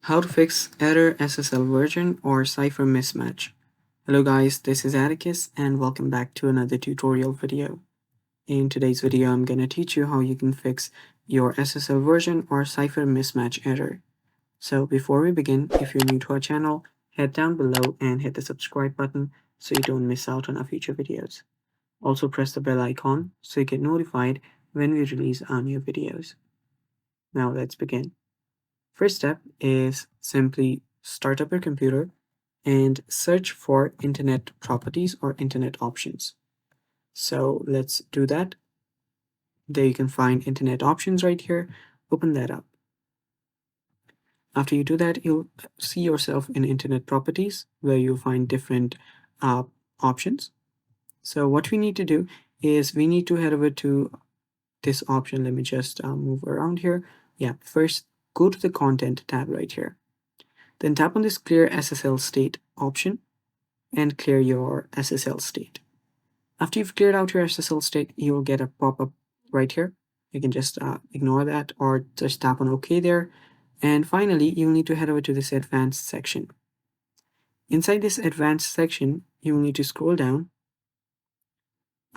How to fix error SSL version or Cipher mismatch. Hello guys, this is Atticus and welcome back to another tutorial video. In today's video, I'm going to teach you how you can fix your SSL version or Cipher mismatch error. So before we begin, if you're new to our channel, head down below and hit the subscribe button so you don't miss out on our future videos. Also press the bell icon so you get notified when we release our new videos. Now let's begin. First step is simply start up your computer and search for internet properties or internet options. So let's do that. There you can find internet options right here. Open that up. After you do that, you'll see yourself in internet properties where you'll find different options. So what we need to do is we need to head over to this option. Let me just move around here. Yeah, first go to the content tab right here. Then tap on this clear SSL state option and clear your SSL state. After you've cleared out your SSL state, you'll get a pop-up right here. You can just ignore that or just tap on OK there. And finally, you'll need to head over to this advanced section. Inside this advanced section, you'll need to scroll down.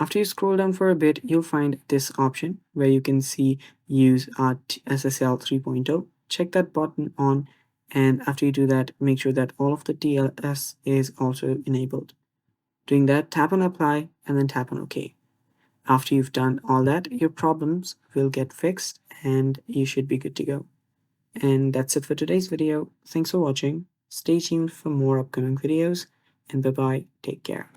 After you scroll down for a bit, you'll find this option where you can see use SSL 3.0. Check that button on, and after you do that, make sure that all of the TLS is also enabled. Doing that, tap on apply and then tap on OK. After you've done all that, your problems will get fixed and you should be good to go. And that's it for today's video. Thanks for watching. Stay tuned for more upcoming videos, and bye-bye. Take care.